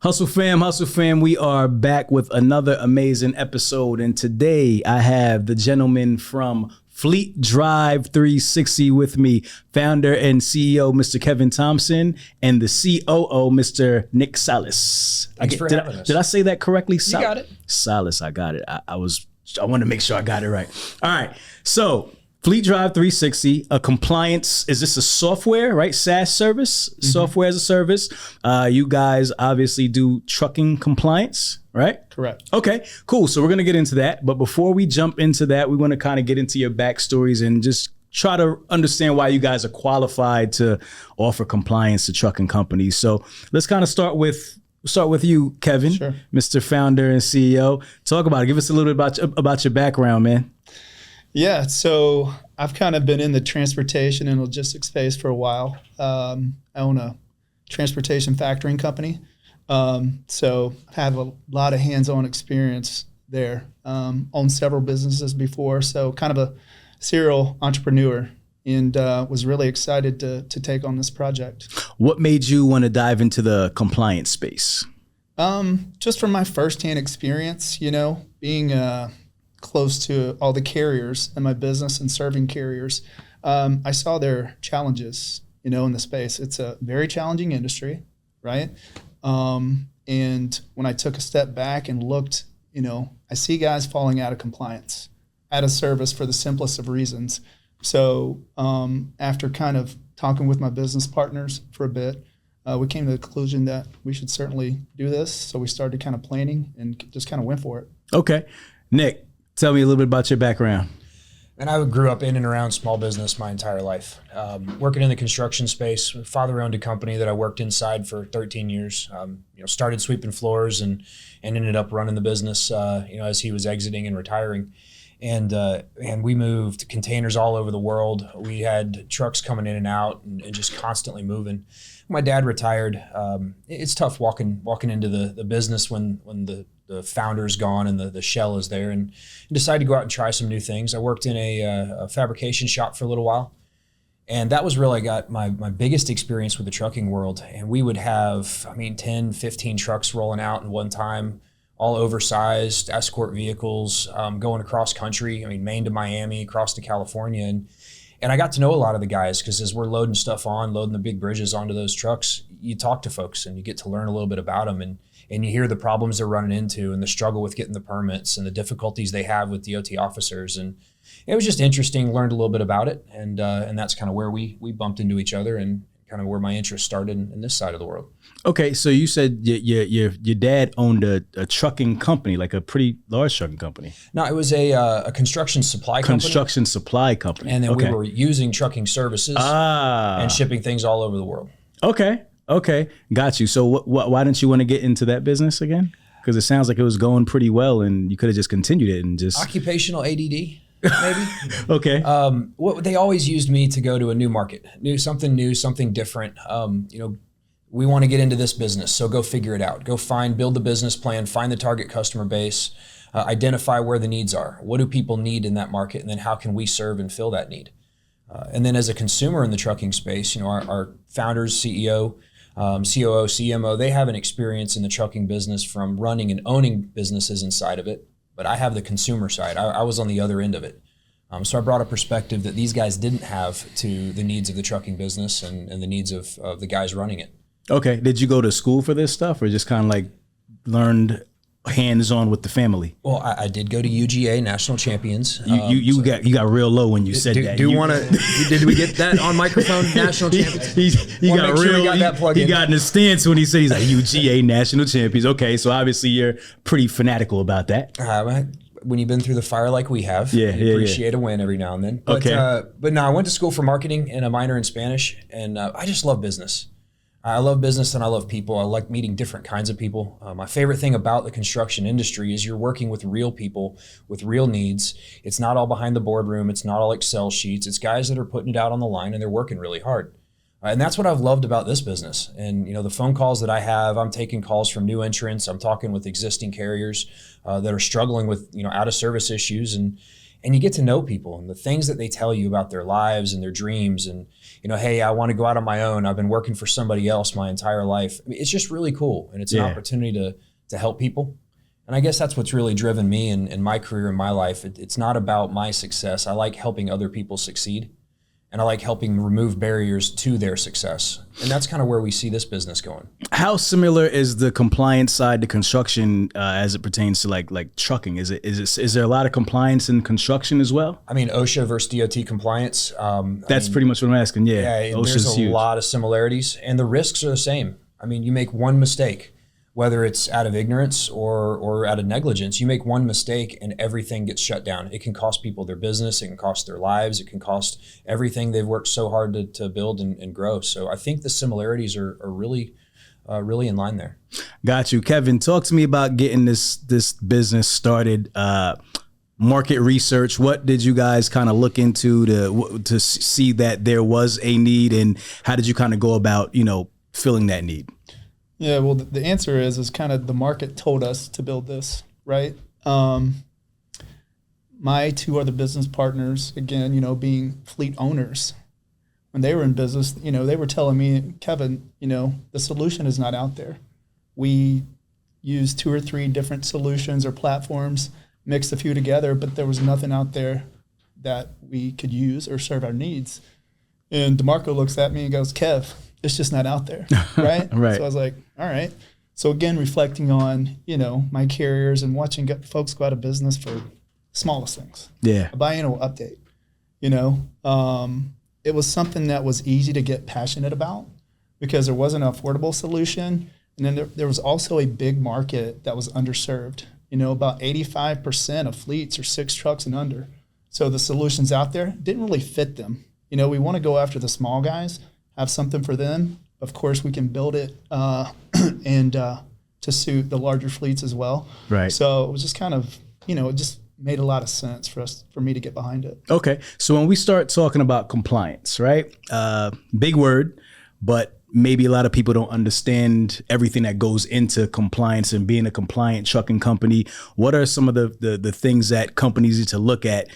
Hustle fam, we are back with another amazing episode. And today I have the gentleman from FleetDrive 360 with me, founder and CEO, Mr. Kevin Thompson, and the COO, Mr. Nick Salas. Thanks for having us. Did I say that correctly? You got it. Salas, I got it. I wanted to make sure I got it right. All right. So FleetDrive 360, a compliance, is this a software, right? SaaS service, software as a service. You guys obviously do trucking compliance, right? Correct. Okay, cool. So we're going to get into that. But before we jump into that, we want to kind of get into your backstories and just try to understand why you guys are qualified to offer compliance to trucking companies. So let's kind of start with you, Kevin, Sure. Mr. Founder and CEO. Talk about it. Give us a little bit about your background, man. Yeah, so I've kind of been in the transportation and logistics space for a while. I own a transportation factoring company. So I have a lot of hands-on experience there. Owned several businesses before, so kind of a serial entrepreneur, and was really excited to take on this project. What made you want to dive into the compliance space? Just from my firsthand experience, being close to all the carriers in my business and serving carriers, I saw their challenges, in the space. It's a very challenging industry, right? And when I took a step back and looked, I see guys falling out of compliance, out of service for the simplest of reasons. So after kind of talking with my business partners for a bit, we came to the conclusion that we should certainly do this. So we started kind of planning and just kind of went for it. Okay. Nick, tell me a little bit about your background. And I grew up in and around small business my entire life. Working in the construction space, father owned a company that I worked inside for 13 years. Started sweeping floors and ended up running the business, as he was exiting and retiring. And we moved containers all over the world. We had trucks coming in and out and just constantly moving. My dad retired. It's tough walking into the business when the founder's gone and the shell is there, and decided to go out and try some new things. I worked in a fabrication shop for a little while, and that was really got my biggest experience with the trucking world. And we would have, 10, 15 trucks rolling out in one time, all oversized escort vehicles, going across country, Maine to Miami, across to California. And I got to know a lot of the guys because as we're loading the big bridges onto those trucks, you talk to folks and you get to learn a little bit about them, and you hear the problems they're running into and the struggle with getting the permits and the difficulties they have with DOT officers. And it was just interesting, learned a little bit about it. And that's kind of where we bumped into each other and kind of where my interest started in this side of the world. Okay, so you said your dad owned a trucking company, like a pretty large trucking company. No, it was a construction supply company. Construction supply company. And then we were using trucking services and shipping things all over the world. Okay, got you. So why didn't you want to get into that business again? Because it sounds like it was going pretty well and you could have just continued it and just... Occupational ADD, maybe. Okay. They always used me to go to a new market, something different. We want to get into this business, so go figure it out. Go build the business plan, find the target customer base, identify where the needs are. What do people need in that market? And then how can we serve and fill that need? And then as a consumer in the trucking space, our founders, CEO, COO, CMO, they have an experience in the trucking business from running and owning businesses inside of it. But I have the consumer side. I was on the other end of it. So I brought a perspective that these guys didn't have to the needs of the trucking business and the needs of the guys running it. Okay. Did you go to school for this stuff or just kind of like learned hands-on with the family? Well, I did go to UGA National Champions. You got real low when you said that. Did we get that on microphone? National Champions. He got that plug in. He got in a stance when he said he's like UGA National Champions. Okay, so obviously you're pretty fanatical about that. When you've been through the fire like we have, you appreciate a win every now and then. But, but no, I went to school for marketing and a minor in Spanish, and I just love business. I love business and I love people. I like meeting different kinds of people. My favorite thing about the construction industry is you're working with real people with real needs. It's not all behind the boardroom. It's not all Excel sheets. It's guys that are putting it out on the line and they're working really hard. And that's what I've loved about this business. And the phone calls that I have, I'm taking calls from new entrants. I'm talking with existing carriers that are struggling with out of service issues. And and you get to know people and the things that they tell you about their lives and their dreams and, hey, I want to go out on my own. I've been working for somebody else my entire life. I mean, it's just really cool. And it's an opportunity to help people. And I guess that's what's really driven me in my career, in my life. It's not about my success. I like helping other people succeed. And I like helping remove barriers to their success. And that's kind of where we see this business going. How similar is the compliance side to construction as it pertains to like trucking? Is there a lot of compliance in construction as well? I mean, OSHA versus DOT compliance. That's pretty much what I'm asking. Yeah, there's a lot of similarities, and the risks are the same. I mean, you make one mistake, whether it's out of ignorance or out of negligence, you make one mistake and everything gets shut down. It can cost people their business, it can cost their lives, it can cost everything they've worked so hard to build and grow. So I think the similarities are really in line there. Got you. Kevin, talk to me about getting this business started. Market research, what did you guys kind of look into to see that there was a need, and how did you kind of go about, filling that need? Yeah, well, the answer is kind of the market told us to build this, right? My two other business partners, again, being fleet owners, when they were in business, they were telling me, Kevin, the solution is not out there. We used 2 or 3 different solutions or platforms, mixed a few together, but there was nothing out there that we could use or serve our needs. And DeMarco looks at me and goes, Kev, it's just not out there, right? Right. So I was like, all right. So again, reflecting on, my carriers and watching folks go out of business for smallest things. Yeah. A biannual update, it was something that was easy to get passionate about because there wasn't an affordable solution. And then there was also a big market that was underserved. About 85% of fleets are 6 trucks and under. So the solutions out there didn't really fit them. We want to go after the small guys, have something for them. Of course, we can build it and to suit the larger fleets as well. Right. So it was just kind of, it just made a lot of sense for me to get behind it. Okay. So when we start talking about compliance, right? Big word, but maybe a lot of people don't understand everything that goes into compliance and being a compliant trucking company. What are some of the things that companies need to look at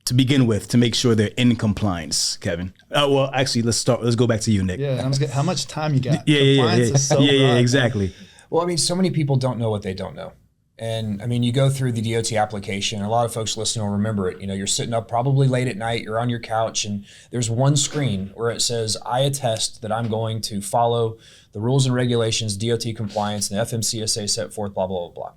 to begin with to make sure they're in compliance, Kevin? Well, actually, let's go back to you, Nick. Yeah, how much time you got? Yeah, is so broad, exactly. Man. Well, I mean, so many people don't know what they don't know. And I mean, you go through the DOT application, a lot of folks listening will remember it. You're sitting up probably late at night, you're on your couch, and there's one screen where it says, I attest that I'm going to follow the rules and regulations, DOT compliance, and the FMCSA set forth, blah, blah, blah, blah.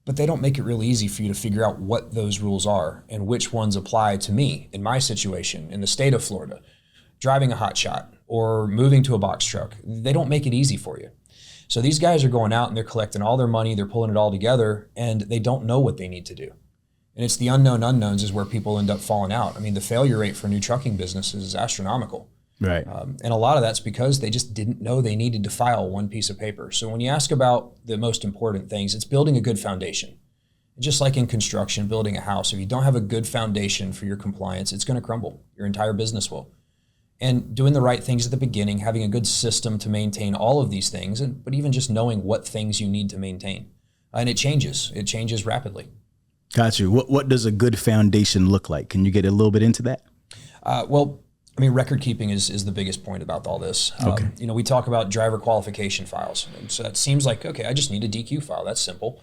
But they don't make it really easy for you to figure out what those rules are and which ones apply to me in my situation in the state of Florida, driving a hot shot or moving to a box truck. They don't make it easy for you. So these guys are going out and they're collecting all their money, they're pulling it all together, and they don't know what they need to do. And it's the unknown unknowns is where people end up falling out. I mean, the failure rate for new trucking businesses is astronomical. Right. And a lot of that's because they just didn't know they needed to file one piece of paper. So when you ask about the most important things, it's building a good foundation. Just like in construction, building a house, if you don't have a good foundation for your compliance, it's going to crumble. Your entire business will. And doing the right things at the beginning, having a good system to maintain all of these things, but even just knowing what things you need to maintain. And it changes rapidly. Got you. What does a good foundation look like? Can you get a little bit into that? Well, I mean, record keeping is the biggest point about all this. Okay. We talk about driver qualification files. And so that seems like, okay, I just need a DQ file. That's simple.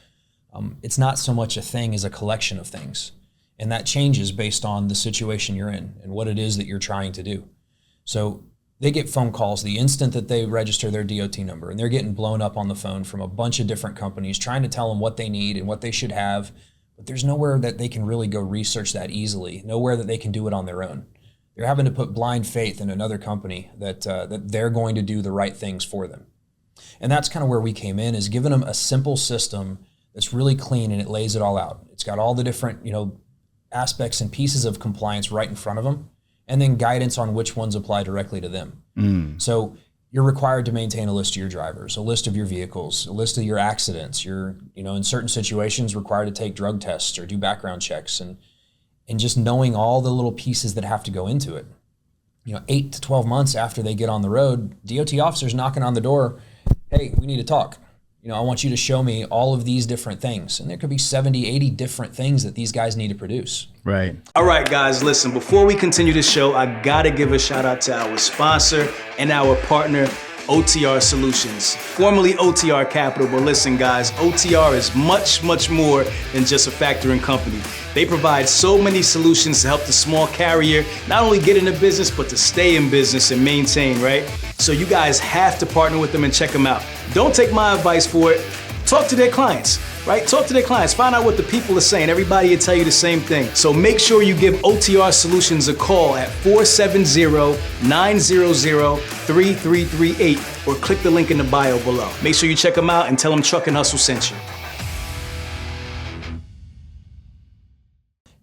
It's not so much a thing as a collection of things. And that changes based on the situation you're in and what it is that you're trying to do. So they get phone calls the instant that they register their DOT number, and they're getting blown up on the phone from a bunch of different companies trying to tell them what they need and what they should have. But there's nowhere that they can really go research that easily, nowhere that they can do it on their own. They're having to put blind faith in another company that they're going to do the right things for them. And that's kind of where we came in, is giving them a simple system that's really clean and it lays it all out. It's got all the different, aspects and pieces of compliance right in front of them, and then guidance on which ones apply directly to them. So you're required to maintain a list of your drivers, a list of your vehicles, a list of your accidents. You're, in certain situations required to take drug tests or do background checks, and just knowing all the little pieces that have to go into it. 8 to 12 months after they get on the road, DOT officers knocking on the door, hey, we need to talk. I want you to show me all of these different things. And there could be 70, 80 different things that these guys need to produce. Right. All right, guys, listen, before we continue the show, I gotta give a shout out to our sponsor and our partner, OTR Solutions, formerly OTR Capital. But listen, guys, OTR is much, much more than just a factoring company. They provide so many solutions to help the small carrier not only get into business, but to stay in business and maintain, right? So you guys have to partner with them and check them out. Don't take my advice for it. Talk to their clients, right? Talk to their clients. Find out what the people are saying. Everybody will tell you the same thing. So make sure you give OTR Solutions a call at 470-900-3338 or click the link in the bio below. Make sure you check them out and tell them Truck and Hustle sent you.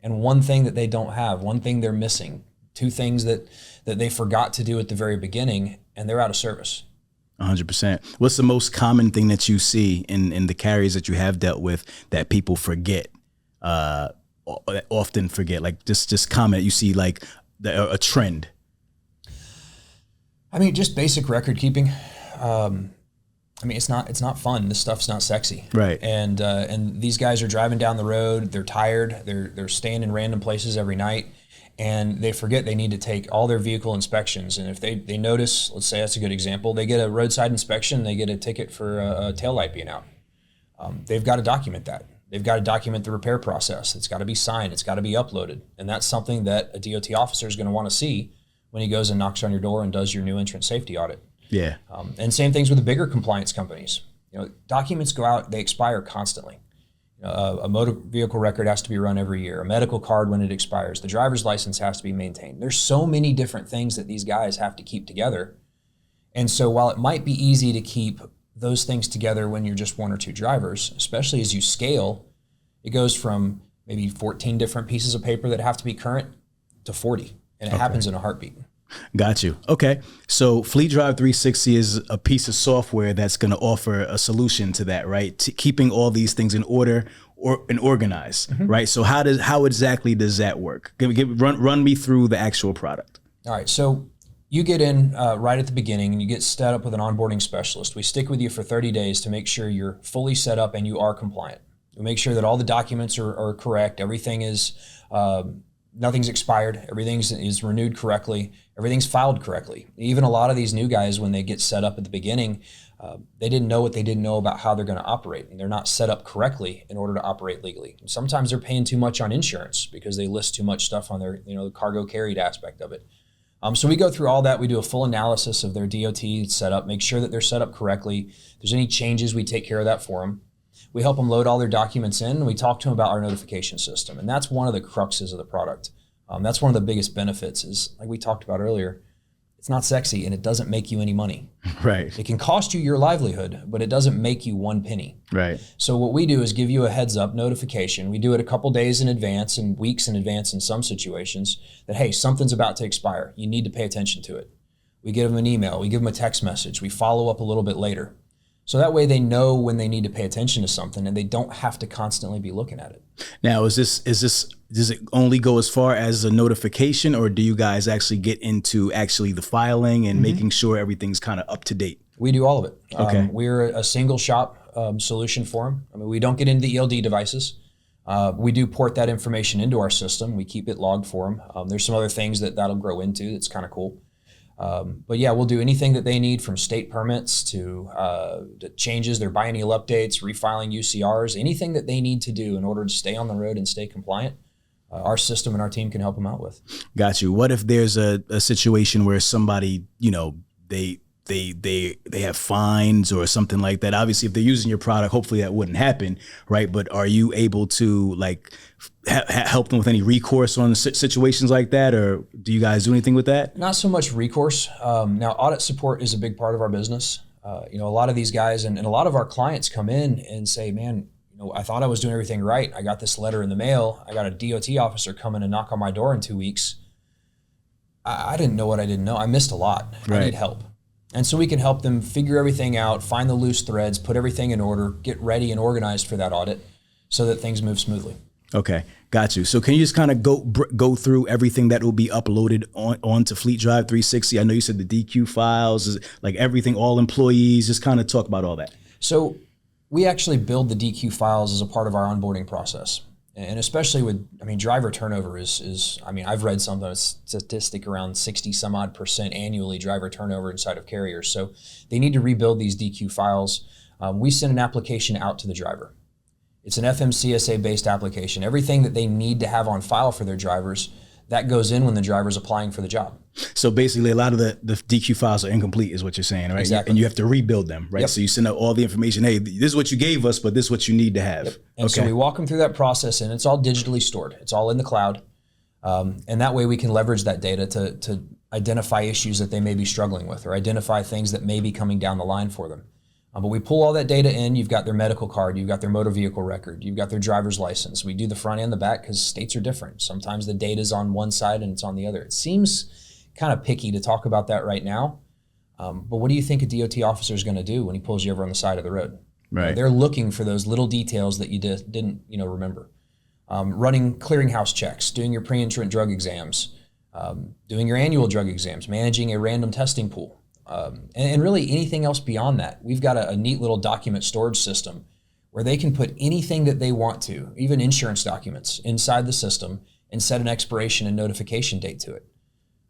And one thing that they don't have, one thing they're missing, two things that they forgot to do at the very beginning, and they're out of service. 100%. What's the most common thing that you see in the carriers that you have dealt with that people forget, often forget? Like just comment, you see like a trend. I mean, just basic record keeping. It's not fun. This stuff's not sexy. Right. And these guys are driving down the road. They're tired. They're staying in random places every night. And they forget they need to take all their vehicle inspections. And if they notice, let's say that's a good example, they get a roadside inspection, they get a ticket for a taillight being out. They've got to document that. They've got to document the repair process. It's got to be signed. It's got to be uploaded. And that's something that a DOT officer is going to want to see when he goes and knocks on your door and does your new entrant safety audit. Yeah. And same things with the bigger compliance companies. Documents go out, they expire constantly. A motor vehicle record has to be run every year, a medical card when it expires, the driver's license has to be maintained. There's so many different things that these guys have to keep together. And so while it might be easy to keep those things together when you're just one or two drivers, especially as you scale, it goes from maybe 14 different pieces of paper that have to be current to 40, and it happens in a heartbeat. Got you. Okay. So FleetDrive 360 is a piece of software that's going to offer a solution to that, right? To keeping all these things in order and organized, right? So how exactly does that work? Run me through the actual product. All right. So you get in right at the beginning and you get set up with an onboarding specialist. We stick with you for 30 days to make sure you're fully set up and you are compliant. We make sure that all the documents are correct. Everything is, nothing's expired. Everything is renewed correctly. Everything's filed correctly. Even a lot of these new guys, when they get set up at the beginning, they didn't know what they didn't know about how they're going to operate, and they're not set up correctly in order to operate legally. And sometimes they're paying too much on insurance because they list too much stuff on their, the cargo carried aspect of it. So we go through all that. We do a full analysis of their DOT setup, make sure that they're set up correctly. If there's any changes, we take care of that for them. We help them load all their documents in, and we talk to them about our notification system. And that's one of the cruxes of the product. That's one of the biggest benefits is, like we talked about earlier, it's not sexy and it doesn't make you any money. Right. It can cost you your livelihood, but it doesn't make you one penny. Right. So what we do is give you a heads up notification. We do it a couple days in advance and weeks in advance in some situations that, hey, something's about to expire. You need to pay attention to it. We give them an email. We give them a text message. We follow up a little bit later. So that way they know when they need to pay attention to something and they don't have to constantly be looking at it. Now, does it only go as far as a notification, or do you guys actually get into actually the filing and making sure everything's kind of up to date? We do all of it. Okay. We're a single shop solution for them. I mean, we don't get into the ELD devices. We do port that information into our system. We keep it logged for them. There's some other things that'll grow into that's kind of cool. But yeah, we'll do anything that they need, from state permits to changes, their biennial updates, refiling UCRs, anything that they need to do in order to stay on the road and stay compliant. Our system and our team can help them out with. Got you. What if there's a situation where somebody, they have fines or something like that? Obviously, if they're using your product, hopefully that wouldn't happen, right? But are you able to help them with any recourse on situations like that, or do you guys do anything with that? Not so much recourse. Now, audit support is a big part of our business. A lot of these guys and a lot of our clients come in and say, man, I thought I was doing everything right. I got this letter in the mail. I got a DOT officer coming and knock on my door in 2 weeks. I didn't know what I didn't know. I missed a lot. Right. I need help. And so we can help them figure everything out, find the loose threads, put everything in order, get ready and organized for that audit so that things move smoothly. Okay, got you. So can you just kind of go through everything that will be uploaded onto FleetDrive 360? I know you said the DQ files, like everything, all employees, just kind of talk about all that. So We actually build the DQ files as a part of our onboarding process. And especially with, driver turnover is I've read some statistic around 60 some odd % annually driver turnover inside of carriers. So they need to rebuild these DQ files. We send an application out to the driver. It's an FMCSA based application. Everything that they need to have on file for their drivers, that goes in when the driver's applying for the job. So basically a lot of the DQ files are incomplete is what you're saying, right? Exactly. And you have to rebuild them, right? Yep. So you send out all the information, hey, this is what you gave us, but this is what you need to have. Yep. And so we walk them through that process, and it's all digitally stored. It's all in the cloud. And that way we can leverage that data to identify issues that they may be struggling with or identify things that may be coming down the line for them. But we pull all that data in. You've got their medical card, you've got their motor vehicle record, you've got their driver's license. We do the front and the back because states are different. Sometimes the data's on one side and it's on the other. It seems kind of picky to talk about that right now. But what do you think a DOT officer is going to do when he pulls you over on the side of the road? Right. They're looking for those little details that you didn't remember. Running clearinghouse checks, doing your pre-entrant drug exams, doing your annual drug exams, managing a random testing pool. And really anything else beyond that. We've got a neat little document storage system where they can put anything that they want to, even insurance documents, inside the system and set an expiration and notification date to it.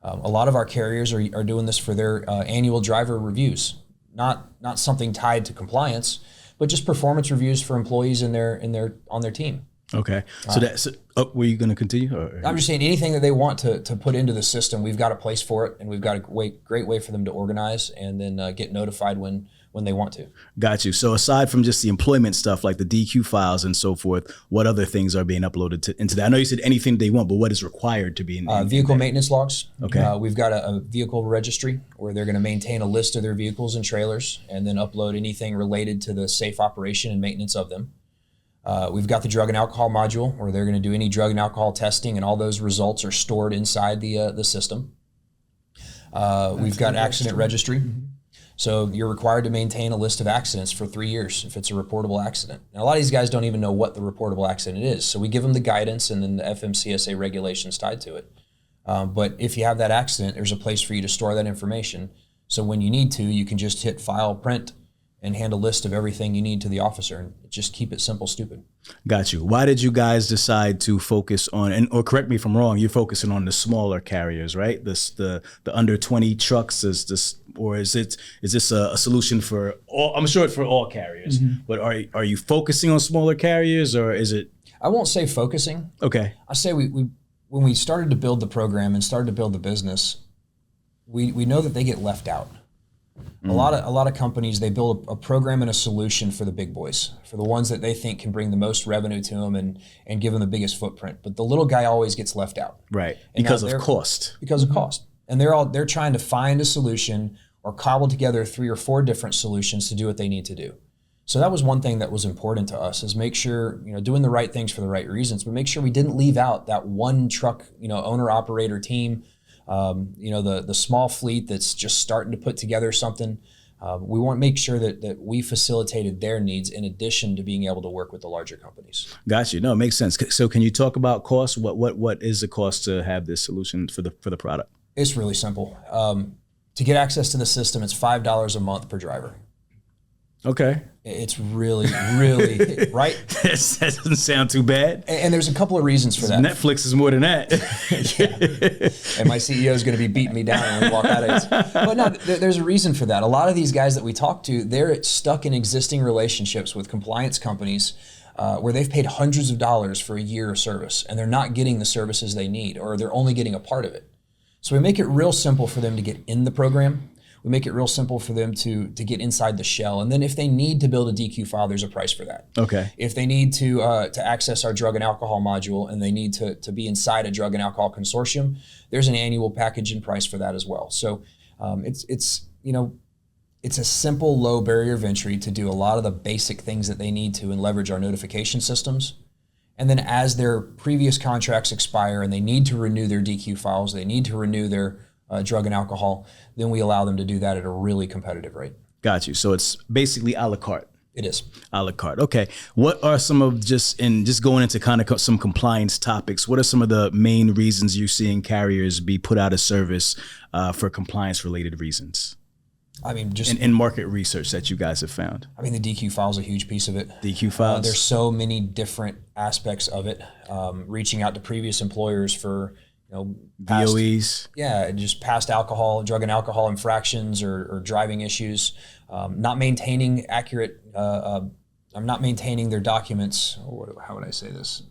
A lot of our carriers are doing this for their annual driver reviews, not something tied to compliance, but just performance reviews for employees on their team. Okay. So were you going to continue? Or? I'm just saying anything that they want to put into the system, we've got a place for it, and we've got a great way for them to organize and then get notified when they want to. Got you. So aside from just the employment stuff like the DQ files and so forth, what other things are being uploaded into that? I know you said anything they want, but what is required to be in vehicle maintenance logs. Okay. We've got a vehicle registry where they're going to maintain a list of their vehicles and trailers and then upload anything related to the safe operation and maintenance of them. We've got the drug and alcohol module where they're going to do any drug and alcohol testing, and all those results are stored inside the system. We've got accident registry. Mm-hmm. So you're required to maintain a list of accidents for 3 years if it's a reportable accident. Now, a lot of these guys don't even know what the reportable accident is. So we give them the guidance and then the FMCSA regulations tied to it. But if you have that accident, there's a place for you to store that information. So when you need to, you can just hit file, print, and hand a list of everything you need to the officer and just keep it simple, stupid. Got you. Why did you guys decide to focus on, or correct me if I'm wrong, you're focusing on the smaller carriers, right? The under 20 trucks is this, or is this a solution for all? I'm sure it's for all carriers, mm-hmm. But are you focusing on smaller carriers, or is it? I won't say focusing. Okay. I say we when we started to build the program and started to build the business, we know that they get left out. A lot of companies, they build a program and a solution for the big boys, for the ones that they think can bring the most revenue to them and give them the biggest footprint. But the little guy always gets left out. Right. Because of cost. Because of cost. And they're trying to find a solution or cobble together 3 or 4 different solutions to do what they need to do. So that was one thing that was important to us, is make sure, doing the right things for the right reasons, but make sure we didn't leave out that one truck, owner operator team. The small fleet that's just starting to put together something. We want to make sure that we facilitated their needs in addition to being able to work with the larger companies. Got you. No, it makes sense. So can you talk about cost? What is the cost to have this solution for the product? It's really simple. To get access to the system, it's $5 a month per driver. Okay. It's really, really, right? That doesn't sound too bad. And there's a couple of reasons for that. Netflix is more than that. Yeah. And my CEO is going to be beating me down when we walk out of it. But no, there's a reason for that. A lot of these guys that we talk to, they're stuck in existing relationships with compliance companies where they've paid hundreds of dollars for a year of service, and they're not getting the services they need, or they're only getting a part of it. So we make it real simple for them to get in the program. We make it real simple for them to get inside the shell. And then if they need to build a DQ file, there's a price for that. Okay. If they need to access our drug and alcohol module and they need to be inside a drug and alcohol consortium, there's an annual package and price for that as well. So it's a simple, low barrier of entry to do a lot of the basic things that they need to and leverage our notification systems. And then as their previous contracts expire and they need to renew their DQ files, they need to renew their drug and alcohol, then we allow them to do that at a really competitive rate. Got you. So it's basically a la carte. It is. A la carte. Okay. What are some of just going into kind of some compliance topics, what are some of the main reasons you're seeing carriers be put out of service for compliance related reasons? I mean, just in market research that you guys have found? I mean, the DQ file is a huge piece of it. DQ files? There's so many different aspects of it. Reaching out to previous employers for, past, VOEs? Yeah, just past drug and alcohol infractions or driving issues. Not maintaining accurate, I'm not maintaining their documents. How would I say this?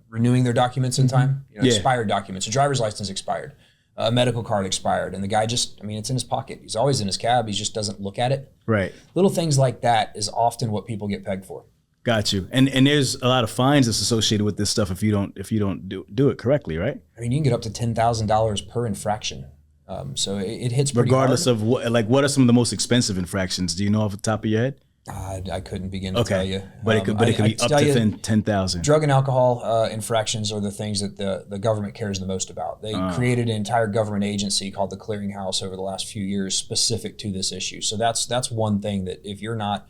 Renewing their documents in time. Expired documents. A driver's license expired. A medical card expired, and the guy it's in his pocket. He's always in his cab. He just doesn't look at it. Right. Little things like that is often what people get pegged for. Got you. And there's a lot of fines that's associated with this stuff if you don't do it correctly, right? I mean, you can get up to $10,000 per infraction. So it hits pretty regardless hard. of what are some of the most expensive infractions? Do you know off the top of your head? I couldn't begin to tell you. But it could be up to 10,000. Drug and alcohol infractions are the things that the government cares the most about. They created an entire government agency called the Clearinghouse over the last few years specific to this issue. So that's one thing that if you're not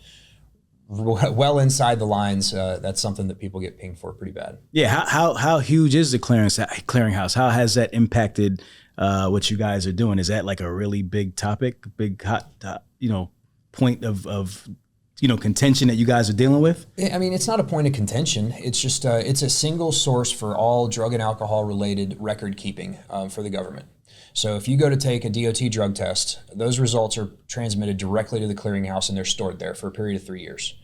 well inside the lines, that's something that people get pinged for pretty bad. Yeah. How huge is the Clearinghouse? How has that impacted what you guys are doing? Is that like a really big topic, big hot, point of contention that you guys are dealing with? I mean, it's not a point of contention. It's just it's a single source for all drug and alcohol related record keeping for the government. So if you go to take a DOT drug test, those results are transmitted directly to the Clearinghouse and they're stored there for a period of 3 years.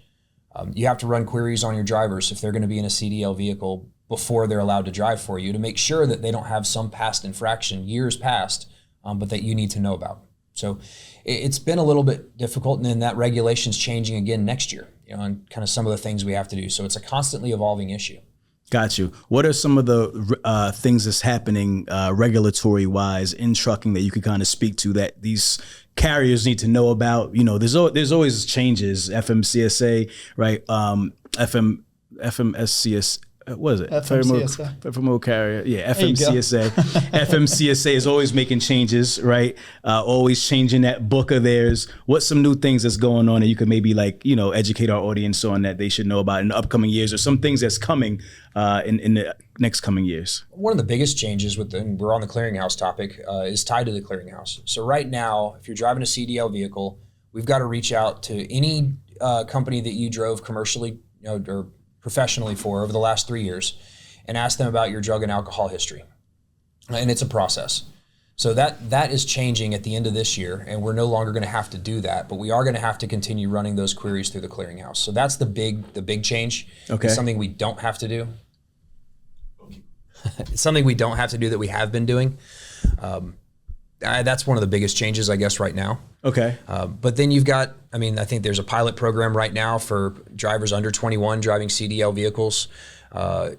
You have to run queries on your drivers if they're going to be in a CDL vehicle before they're allowed to drive for you to make sure that they don't have some past infraction, years past, but that you need to know about. So it's been a little bit difficult, and then that regulation's changing again next year, and kind of some of the things we have to do. So it's a constantly evolving issue. Got you. What are some of the things that's happening regulatory-wise in trucking that you could kind of speak to that these carriers need to know about? There's always changes. FMCSA, right? FMSCS. What is it? FMCSA. Federal carrier. Yeah, FMCSA. FMCSA is always making changes, right? Always changing that book of theirs. What's some new things that's going on that you could maybe educate our audience on that they should know about in the upcoming years, or some things that's coming in the next coming years? One of the biggest changes and we're on the Clearinghouse topic, is tied to the Clearinghouse. So right now, if you're driving a CDL vehicle, we've got to reach out to any company that you drove commercially, or professionally for over the last 3 years and ask them about your drug and alcohol history. And it's a process. So that is changing at the end of this year, and we're no longer going to have to do that, but we are going to have to continue running those queries through the Clearinghouse. So that's the big change. Okay. It's something we don't have to do. It's something we don't have to do that we have been doing. That's one of the biggest changes, I guess, right now. Okay. But then you've got, I think there's a pilot program right now for drivers under 21 driving CDL vehicles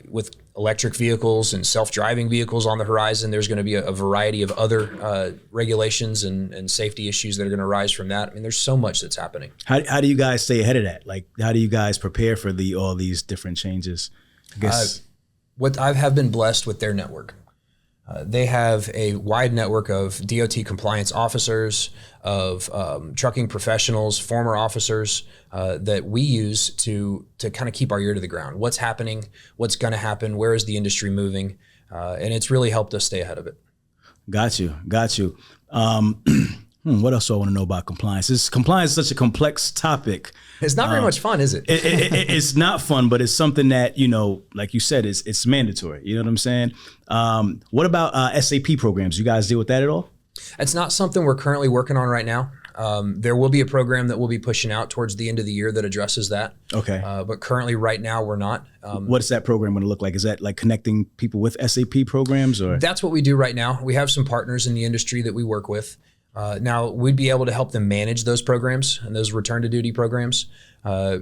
with electric vehicles and self-driving vehicles on the horizon. There's going to be a variety of other regulations and safety issues that are going to arise from that. There's so much that's happening. How do you guys stay ahead of that? Like, how do you guys prepare for all these different changes? I guess what I have been blessed with their network. They have a wide network of DOT compliance officers, of trucking professionals, former officers that we use to kind of keep our ear to the ground. What's happening? What's going to happen? Where is the industry moving? And it's really helped us stay ahead of it. Got you. What else do I want to know about compliance? Compliance is such a complex topic. It's not very much fun, is it? It's not fun, but it's something that, like you said, it's mandatory. You know what I'm saying? What about SAP programs? You guys deal with that at all? It's not something we're currently working on right now. There will be a program that we'll be pushing out towards the end of the year that addresses that. Okay. But currently, right now, we're not. What is that program going to look like? Is that like connecting people with SAP programs, or? That's what we do right now. We have some partners in the industry that we work with. Now, we'd be able to help them manage those programs and those return to duty programs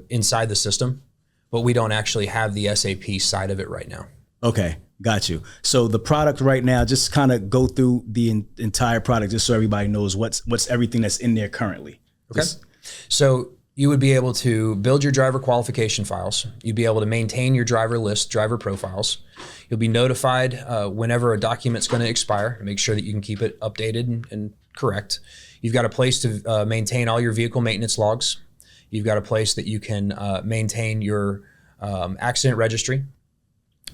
inside the system, but we don't actually have the SAP side of it right now. Okay, got you. So the product right now, just kind of go through the entire product just so everybody knows what's everything that's in there currently. Okay. So you would be able to build your driver qualification files. You'd be able to maintain your driver list, driver profiles. You'll be notified whenever a document's going to expire to make sure that you can keep it updated and correct. You've got a place to maintain all your vehicle maintenance logs. You've got a place that you can maintain your accident registry.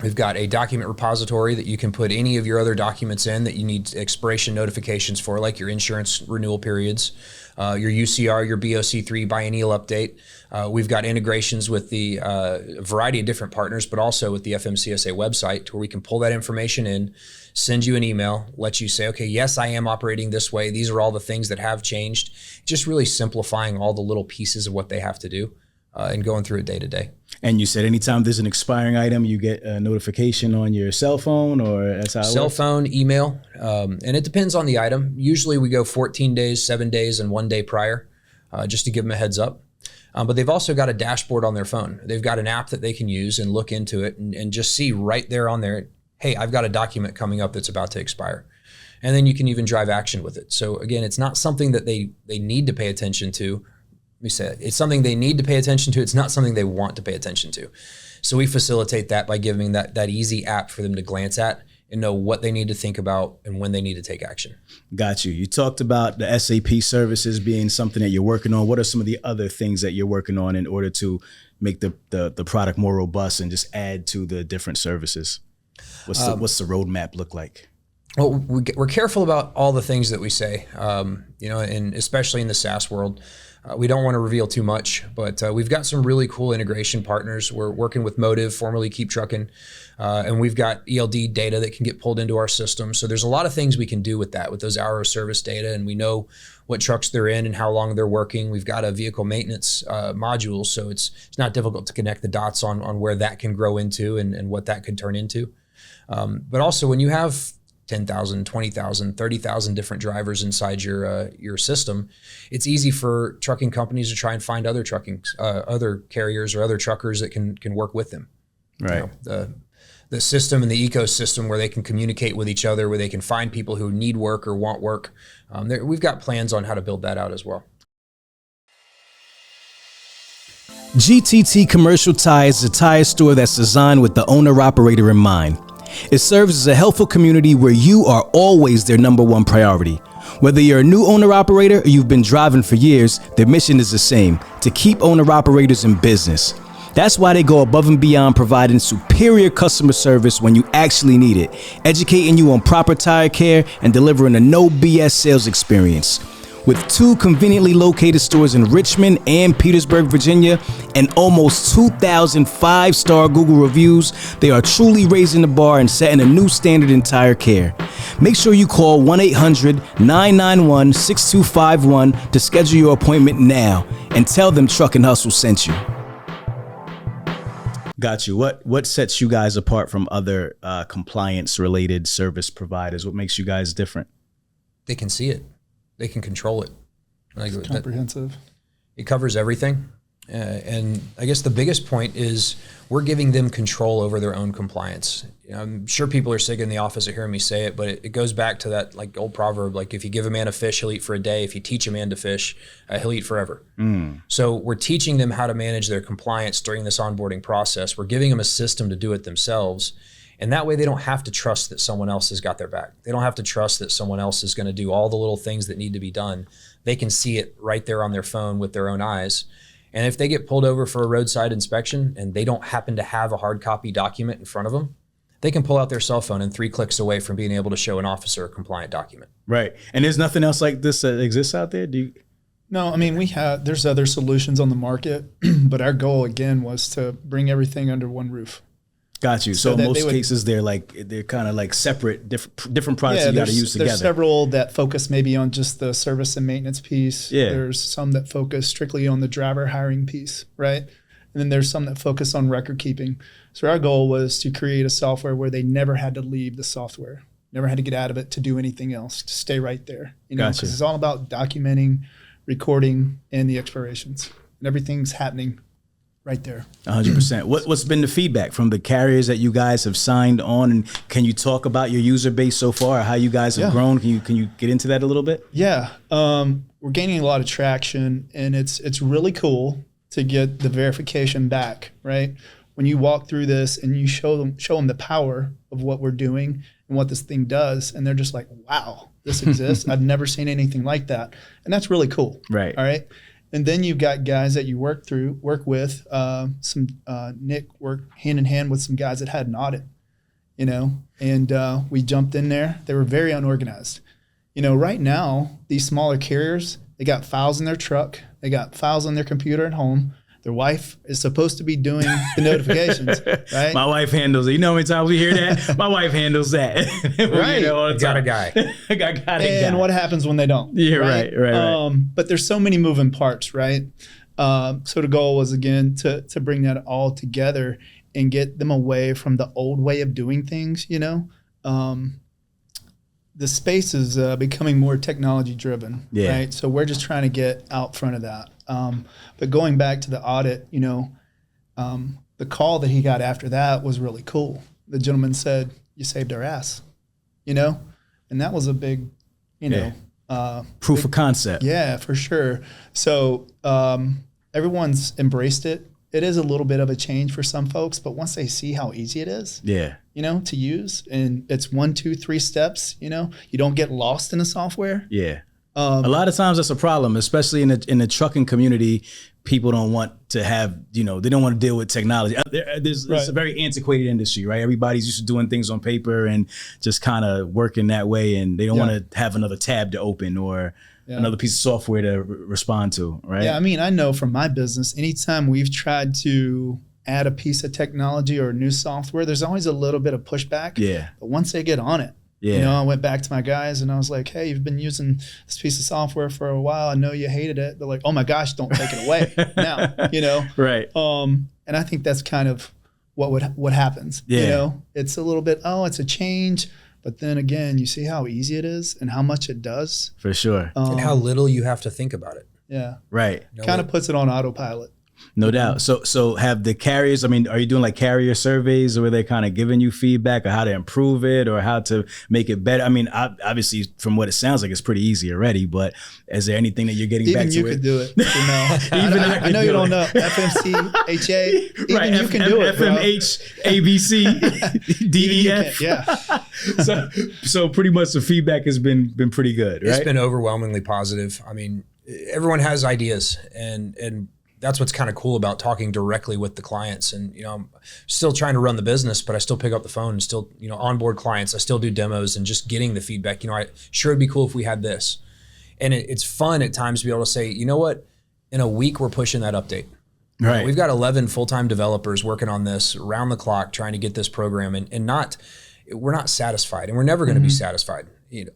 We've got a document repository that you can put any of your other documents in that you need expiration notifications for, like your insurance renewal periods, your UCR, your BOC3 biennial update. We've got integrations with the variety of different partners, but also with the FMCSA website, where we can pull that information in, send you an email, let you say, okay, yes, I am operating this way. These are all the things that have changed. Just really simplifying all the little pieces of what they have to do and going through it day to day. And you said anytime there's an expiring item, you get a notification on your cell phone, or that's how it Cell works? phone, email, and it depends on the item. Usually we go 14 days, 7 days, and 1 day prior, just to give them a heads up. But they've also got a dashboard on their phone. They've got an app that they can use and look into it and just see right there on there, hey, I've got a document coming up that's about to expire. And then you can even drive action with it. So again, it's not something that they need to pay attention to. We said it's something they need to pay attention to. It's not something they want to pay attention to. So we facilitate that by giving that easy app for them to glance at and know what they need to think about and when they need to take action. Got you. You talked about the SAP services being something that you're working on. What are some of the other things that you're working on in order to make the product more robust and just add to the different services? What's the roadmap look like? Well, we're careful about all the things that we say, and especially in the SaaS world. We don't want to reveal too much, but we've got some really cool integration partners. We're working with Motive, formerly Keep Truckin', and we've got ELD data that can get pulled into our system. So there's a lot of things we can do with that, with those hour of service data, and we know what trucks they're in and how long they're working. We've got a vehicle maintenance module, so it's not difficult to connect the dots on where that can grow into and what that could turn into. But also when you have 10,000, 20,000, 30,000 different drivers inside your system, it's easy for trucking companies to try and find other other carriers or other truckers that can work with them. Right. The system and the ecosystem where they can communicate with each other, where they can find people who need work or want work. We've got plans on how to build that out as well. GTT Commercial Tires is a tire store that's designed with the owner-operator in mind. It serves as a helpful community where you are always their number one priority. Whether you're a new owner-operator or you've been driving for years, their mission is the same: to keep owner-operators in business. That's why they go above and beyond, providing superior customer service when you actually need it, educating you on proper tire care, and delivering a no BS sales experience. With 2 conveniently located stores in Richmond and Petersburg, Virginia, and almost 2,000 5-star Google reviews, they are truly raising the bar and setting a new standard in tire care. Make sure you call 1-800-991-6251 to schedule your appointment now and tell them Truck and Hustle sent you. Got you. What sets you guys apart from other compliance-related service providers? What makes you guys different? They can see it. They can control it. It's comprehensive. It covers everything. And I guess the biggest point is we're giving them control over their own compliance. I'm sure people are sick in the office of hearing me say it, but it goes back to that like old proverb, like if you give a man a fish, he'll eat for a day. If you teach a man to fish, he'll eat forever. So we're teaching them how to manage their compliance during this onboarding process. We're giving them a system to do it themselves. And that way they don't have to trust that someone else has got their back. They don't have to trust that someone else is going to do all the little things that need to be done. They can see it right there on their phone with their own eyes. And if they get pulled over for a roadside inspection and they don't happen to have a hard copy document in front of them, they can pull out their cell phone and 3 clicks away from being able to show an officer a compliant document. Right. And there's nothing else like this that exists out there? No, I mean, there's other solutions on the market, but our goal again was to bring everything under one roof. Got you. So in most cases, they're kind of like separate, different products you got to use together. There's several that focus maybe on just the service and maintenance piece. Yeah. There's some that focus strictly on the driver hiring piece, right? And then there's some that focus on record keeping. So our goal was to create a software where they never had to leave the software, never had to get out of it to do anything else, to stay right there. Because it's all about documenting, recording, and the expirations. And everything's happening right there. 100%. What's been the feedback from the carriers that you guys have signed on? And can you talk about your user base so far, or how you guys have grown? Can you get into that a little bit? Yeah. We're gaining a lot of traction, and it's really cool to get the verification back, right? When you walk through this and you show them the power of what we're doing and what this thing does, and they're just like, wow, this exists. I've never seen anything like that. And that's really cool. Right. All right. And then you've got guys that you work with. Nick worked hand in hand with some guys that had an audit, and we jumped in there. They were very unorganized. Right now, these smaller carriers, they got files in their truck. They got files on their computer at home. Their wife is supposed to be doing the notifications, right? My wife handles it. You know how many times we hear that? My wife handles that. Right. All the got a guy. got a guy. And what happens when they don't? Yeah, right. But there's so many moving parts, right? So the goal was, again, to bring that all together and get them away from the old way of doing things, The space is becoming more technology driven, right? So we're just trying to get out front of that. But going back to the audit, the call that he got after that was really cool. The gentleman said, "You saved our ass," and that was a big, proof of concept. Yeah, for sure. So everyone's embraced it. It is a little bit of a change for some folks, but once they see how easy it is, to use, and it's 1, 2, 3 steps, you don't get lost in the software. Yeah. A lot of times that's a problem, especially in the trucking community. People don't want to have, they don't want to deal with technology. It's a very antiquated industry, right? Everybody's used to doing things on paper and just kind of working that way, and they don't want to have another tab to open or another piece of software to respond to, right? Yeah, I know from my business, anytime we've tried to add a piece of technology or new software, there's always a little bit of pushback. Yeah. But once they get on it, I went back to my guys and I was like, "Hey, you've been using this piece of software for a while. I know you hated it." They're like, "Oh my gosh, don't take it away now." Right. And I think that's kind of what happens. It's a little bit, it's a change, but then again, you see how easy it is and how much it does. For sure. And how little you have to think about it. Yeah. Right. Kind of puts it on autopilot. No doubt. So have the carriers, are you doing like carrier surveys where they're kind of giving you feedback on how to improve it or how to make it better? Obviously from what it sounds like, it's pretty easy already, but is there anything that you're getting back to? Even you could do it. I know you don't know FMCSA. Even you can do it, FMH, ABC, DEF. Yeah. So pretty much the feedback has been pretty good, right? It's been overwhelmingly positive. Everyone has ideas and that's what's kind of cool about talking directly with the clients. And, I'm still trying to run the business, but I still pick up the phone and still, onboard clients. I still do demos and just getting the feedback. It'd be cool if we had this. And it's fun at times to be able to say, you know what, in a week, we're pushing that update. Right. We've got 11 full-time developers working on this around the clock, trying to get this program we're not satisfied and we're never going to be satisfied.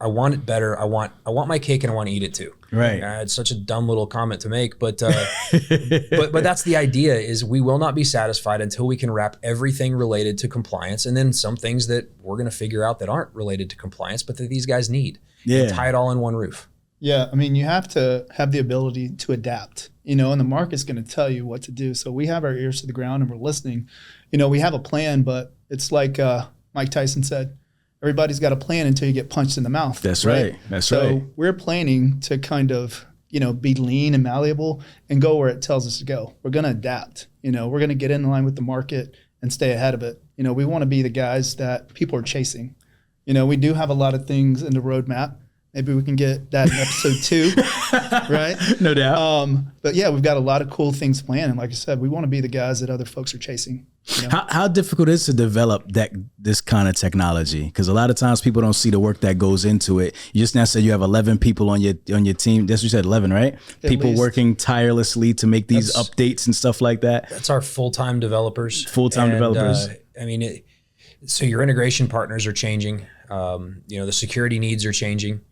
I want it better. I want my cake and I want to eat it too. Right. It's such a dumb little comment to make, but but that's the idea is we will not be satisfied until we can wrap everything related to compliance and then some things that we're going to figure out that aren't related to compliance, but that these guys need. Yeah. And tie it all in one roof. Yeah. You have to have the ability to adapt, and the market's going to tell you what to do. So we have our ears to the ground and we're listening. We have a plan, but it's like Mike Tyson said, everybody's got a plan until you get punched in the mouth. That's right. So we're planning to kind of, be lean and malleable and go where it tells us to go. We're going to adapt. We're going to get in line with the market and stay ahead of it. We want to be the guys that people are chasing. We do have a lot of things in the roadmap. Maybe we can get that in episode 2, right? No doubt. But yeah, we've got a lot of cool things planned. And like I said, we want to be the guys that other folks are chasing. How difficult is it to develop this kind of technology? Because a lot of times people don't see the work that goes into it. You just now said you have 11 people on your team. That's what you said, 11, right? People working tirelessly to make these updates and stuff like that. That's our full-time developers. So your integration partners are changing. The security needs are changing.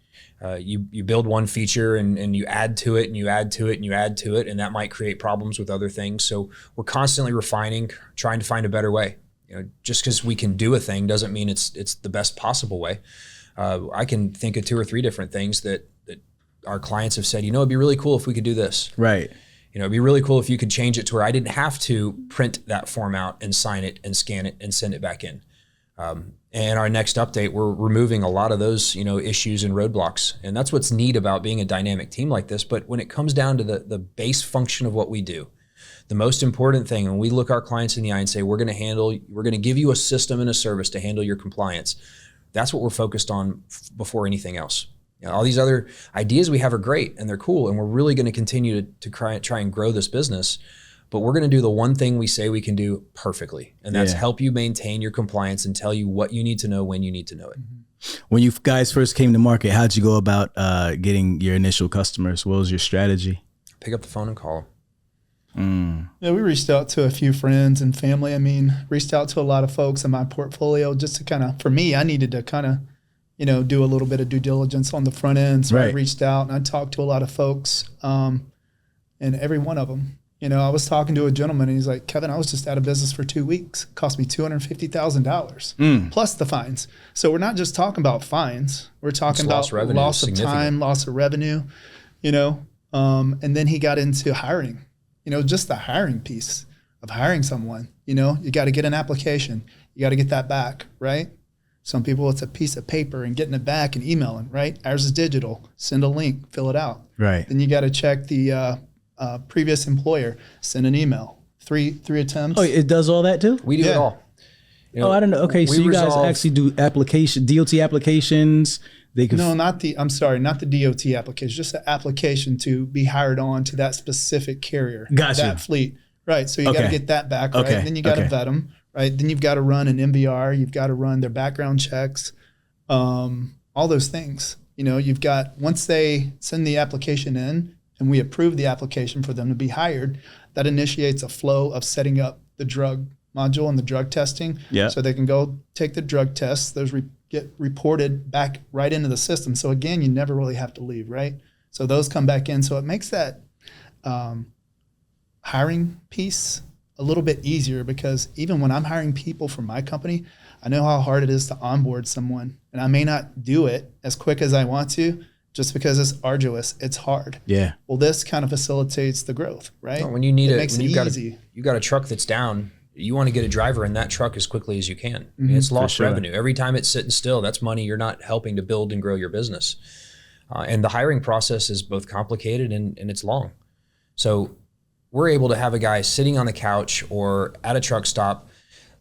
You build one feature and you add to it and you add to it and you add to it, and that might create problems with other things. So we're constantly refining, trying to find a better way. Just because we can do a thing doesn't mean it's the best possible way. I can think of 2 or 3 different things that our clients have said, it'd be really cool if we could do this. Right. It'd be really cool if you could change it to where I didn't have to print that form out and sign it and scan it and send it back in. And our next update, we're removing a lot of those, issues and roadblocks. And that's what's neat about being a dynamic team like this. But when it comes down to the base function of what we do, the most important thing, when we look our clients in the eye and say, we're going to give you a system and a service to handle your compliance, that's what we're focused on before anything else. All these other ideas we have are great and they're cool, and we're really going to continue to try and grow this business. But we're going to do the one thing we say we can do perfectly, and that's help you maintain your compliance and tell you what you need to know when you need to know it. When you guys first came to market, how'd you go about getting your initial customers? What was your strategy? Pick up the phone and call them. Yeah, we reached out to a few friends and family. I mean, reached out to a lot of folks in my portfolio just to kind of, for me, I needed to kind of, do a little bit of due diligence on the front end. So I reached out and I talked to a lot of folks, and every one of them, I was talking to a gentleman and he's like, Kevin, I was just out of business for 2 weeks. It cost me $250,000 plus the fines. So we're not just talking about fines. We're talking about loss of time, loss of revenue, and then he got into hiring. Just the hiring piece of hiring someone, you got to get an application. You got to get that back, right? Some people, it's a piece of paper and getting it back and emailing, right? Ours is digital. Send a link, fill it out. Right. Then you got to check the previous employer, send an email. Three attempts. Oh, it does all that too? We do it all. I don't know. Okay, so you guys actually do DOT applications. Not the DOT application, just the application to be hired on to that specific carrier, that fleet. Right. So you got to get that back, right? Then you got to vet them, right? Then you've got to run an MVR. You've got to run their background checks, all those things. You've got, once they send the application in and we approve the application for them to be hired, that initiates a flow of setting up the drug module and the drug testing. Yeah. So they can go take the drug tests. Those get reported back right into the system. So again, you never really have to leave, right? So those come back in. So it makes that hiring piece a little bit easier, because even when I'm hiring people for my company, I know how hard it is to onboard someone. And I may not do it as quick as I want to just because it's arduous. It's hard. Yeah. Well, this kind of facilitates the growth, right? Well, when you need makes it easy. You got a truck that's down, you want to get a driver in that truck as quickly as you can. It's lost revenue. Every time it's sitting still, that's money you're not helping to build and grow your business. And the hiring process is both complicated and it's long. So we're able to have a guy sitting on the couch or at a truck stop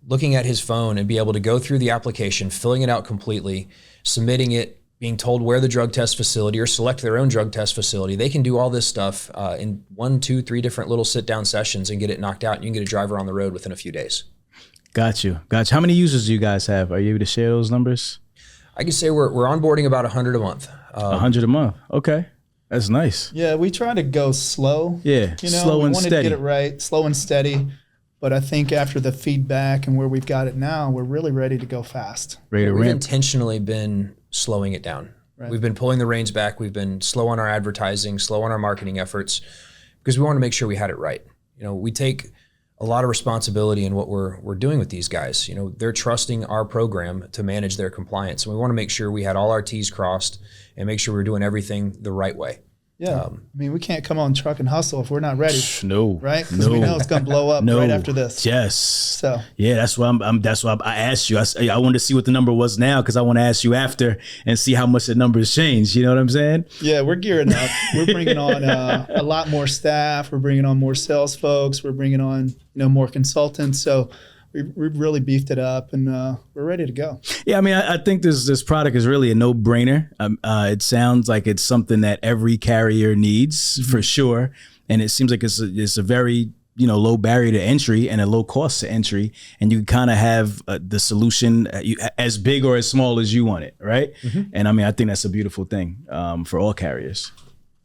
looking at his phone and be able to go through the application, filling it out completely, submitting it, being told where the drug test facility or select their own drug test facility. They can do all this stuff in 1, 2, 3 different little sit-down sessions and get it knocked out, and you can get a driver on the road within a few days. Got you. How many users do you guys have? Are you able to share those numbers? I can say we're onboarding about 100 a month. 100 a month. Okay. That's nice. Yeah, we try to go slow. Yeah, slow and steady. We wanted to get it right, slow and steady. But I think after the feedback and where we've got it now, we're really ready to go fast. We've intentionally been slowing it down. Right. We've been pulling the reins back. We've been slow on our advertising, slow on our marketing efforts, because we want to make sure we had it right. We take a lot of responsibility in what we're doing with these guys. They're trusting our program to manage their compliance. And we want to make sure we had all our T's crossed and make sure we're doing everything the right way. Yeah, we can't come on Truck and Hustle if we're not ready. No, right? Because we know it's gonna blow up right after this. Yes. So yeah, that's why that's why I asked you. I wanted to see what the number was now, because I want to ask you after and see how much the numbers changed. You know what I'm saying? Yeah, we're gearing up. We're bringing on a lot more staff. We're bringing on more sales folks. We're bringing on more consultants. So we've really beefed it up, and we're ready to go. Yeah, I think this product is really a no-brainer. It sounds like it's something that every carrier needs for sure, and it seems like it's a very low barrier to entry and a low cost to entry, and you kind of have the solution as big or as small as you want it, right? And I think that's a beautiful thing for all carriers.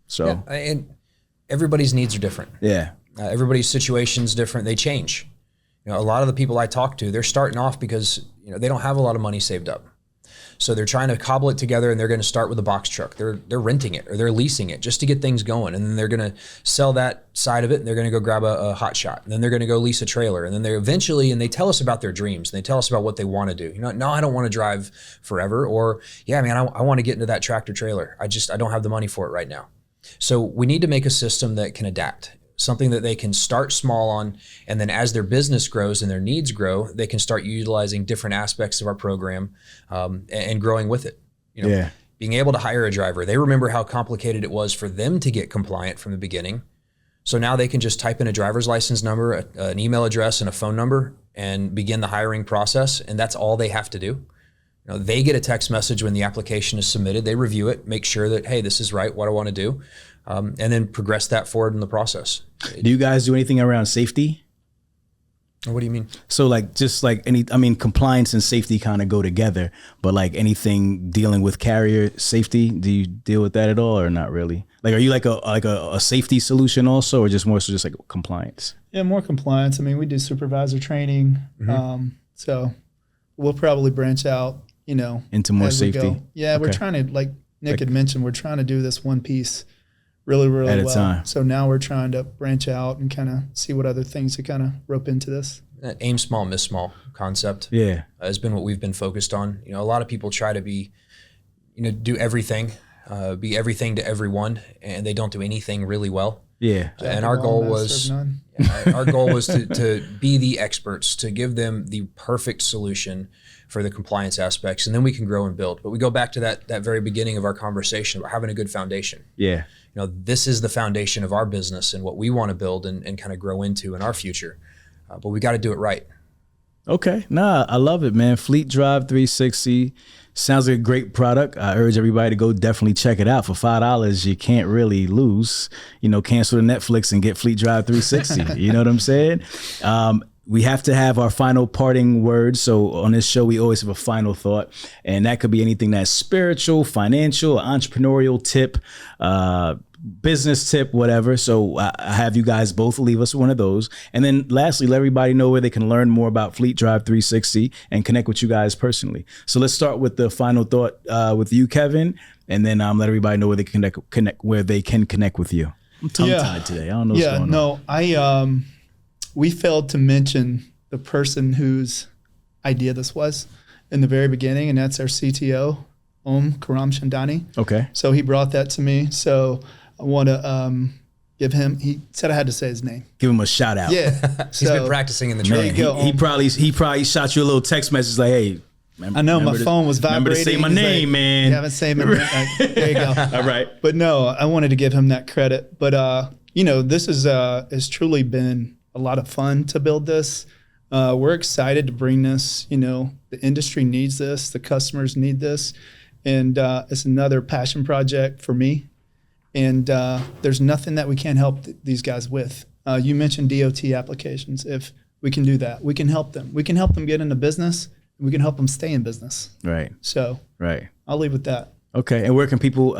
So and everybody's needs are different. Yeah, everybody's situation's different. They change. A lot of the people I talk to, they're starting off because they don't have a lot of money saved up. So they're trying to cobble it together, and they're going to start with a box truck. They're renting it or they're leasing it just to get things going. And then they're going to sell that side of it, and they're going to go grab a hot shot. And then they're going to go lease a trailer. And then they're eventually, and they tell us about their dreams, and they tell us about what they want to do. No, I don't want to drive forever. Or I want to get into that tractor trailer. I don't have the money for it right now. So we need to make a system that can adapt. Something that they can start small on, and then as their business grows and their needs grow, they can start utilizing different aspects of our program and growing with it. Being able to hire a driver. They remember how complicated it was for them to get compliant from the beginning. So now they can just type in a driver's license number, an email address, and a phone number, and begin the hiring process. And that's all they have to do. They get a text message when the application is submitted. They review it, make sure that, hey, this is right, what I want to do, and then progress that forward in the process. Do you guys do anything around safety? What do you mean? So compliance and safety kind of go together, but like anything dealing with carrier safety, do you deal with that at all or not really? Like, are you like a safety solution also, or just more so just like compliance? Yeah, more compliance. I mean, we do supervisor training. So we'll probably branch out, into more safety. Yeah, okay. We're trying to, like Nick had mentioned, we're trying to do this one piece really at a well. time. So now we're trying to branch out and kind of see what other things to kind of rope into this. That aim small, miss small concept has been what we've been focused on. A lot of people try to be, do everything, be everything to everyone, and they don't do anything really well. Yeah. And our goal was to be the experts, to give them the perfect solution for the compliance aspects, and then we can grow and build. But we go back to that very beginning of our conversation about having a good foundation. Yeah. This is the foundation of our business and what we want to build and kind of grow into in our future. But we got to do it right. Okay. Nah, I love it, man. FleetDrive 360 sounds like a great product. I urge everybody to go definitely check it out. For $5, you can't really lose. Cancel the Netflix and get FleetDrive 360. You know what I'm saying? We have to have our final parting words. So on this show, we always have a final thought, and that could be anything that's spiritual, financial, entrepreneurial tip, business tip, whatever. So I have you guys both leave us one of those. And then lastly, let everybody know where they can learn more about FleetDrive 360 and connect with you guys personally. So let's start with the final thought with you, Kevin, and then let everybody know where they can connect with you. I'm tongue-tied today. I don't know what's going on. We failed to mention the person whose idea this was in the very beginning, and that's our CTO, Om Karamchandani. Okay. So he brought that to me. So I want to give him, he said I had to say his name. Give him a shout out. Yeah. He's been practicing in the training. He probably shot you a little text message like, hey, I know my phone was vibrating. Remember to say my name, man. You haven't said my name. There you go. All right. But no, I wanted to give him that credit. But, this has truly been a lot of fun to build this. We're excited to bring this. The industry needs this. The customers need this. And it's another passion project for me. And there's nothing that we can't help these guys with. You mentioned DOT applications. If we can do that, we can help them. We can help them get into business. And we can help them stay in business. Right. So right. I'll leave with that. Okay. And where can people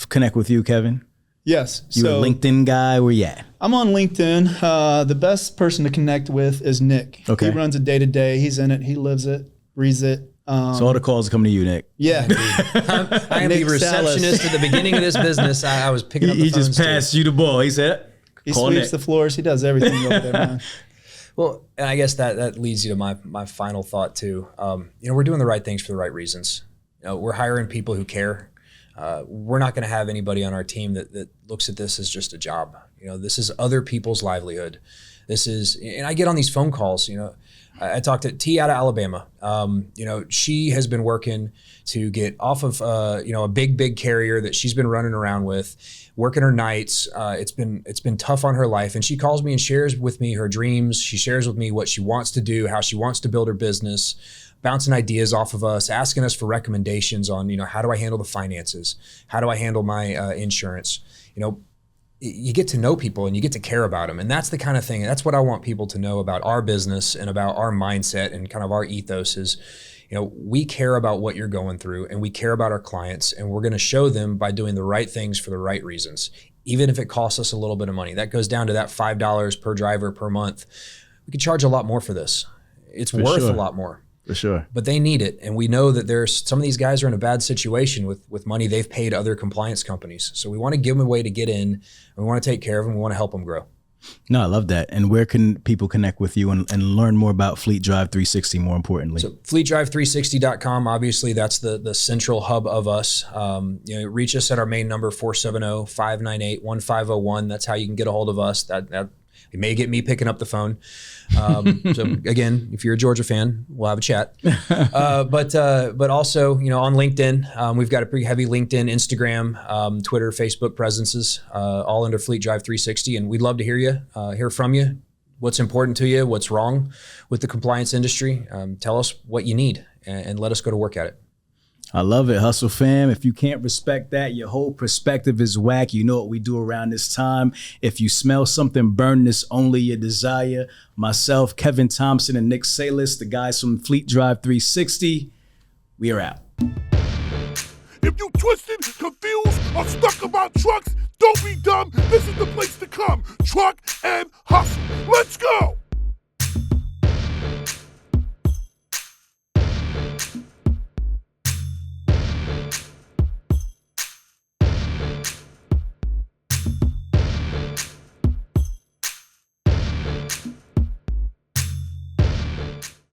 connect with you, Kevin? Yes. You a LinkedIn guy? Where you at? I'm on LinkedIn. The best person to connect with is Nick. Okay. He runs it day to day. He's in it. He lives it, breathes it. So all the calls come to you, Nick. Yeah. I am the receptionist at the beginning of this business. I was picking up the phones. He just passed you the ball. He said, he sweeps the floors. He does everything over there, man. Well, and I guess that leads you to my final thought too. We're doing the right things for the right reasons. We're hiring people who care. We're not going to have anybody on our team that looks at this as just a job. This is other people's livelihood. And I get on these phone calls. I talked to T out of Alabama. She has been working to get off of a big carrier that she's been running around with, working her nights. It's been tough on her life, and she calls me and shares with me her dreams. She shares with me what she wants to do, how she wants to build her business, bouncing ideas off of us, asking us for recommendations on, how do I handle the finances? How do I handle my insurance? You get to know people and you get to care about them. And that's the kind of thing, that's what I want people to know about our business and about our mindset and kind of our ethos is, we care about what you're going through and we care about our clients, and we're going to show them by doing the right things for the right reasons. Even if it costs us a little bit of money, that goes down to that $5 per driver per month. We could charge a lot more for this. It's worth a lot more. For sure. But they need it. And we know that there's some of these guys are in a bad situation with money they've paid other compliance companies. So we want to give them a way to get in, and we want to take care of them. We want to help them grow. No, I love that. And where can people connect with you and learn more about FleetDrive 360 more importantly? So FleetDrive360.com, obviously that's the central hub of us. Reach us at our main number, 470-598-1501. That's how you can get a hold of us. That you may get me picking up the phone. So again, if you're a Georgia fan, we'll have a chat. But also, on LinkedIn, we've got a pretty heavy LinkedIn, Instagram, Twitter, Facebook presences, all under FleetDrive 360. And we'd love to hear from you. What's important to you? What's wrong with the compliance industry? Tell us what you need and let us go to work at it. I love it, Hustle fam. If you can't respect that, your whole perspective is whack. You know what we do around this time. If you smell something burn, this only your desire. Myself, Kevin Thompson, and Nick Salis, the guys from FleetDrive 360, we are out. If you twisted, confused, or stuck about trucks, don't be dumb. This is the place to come. Truck and hustle. Let's go.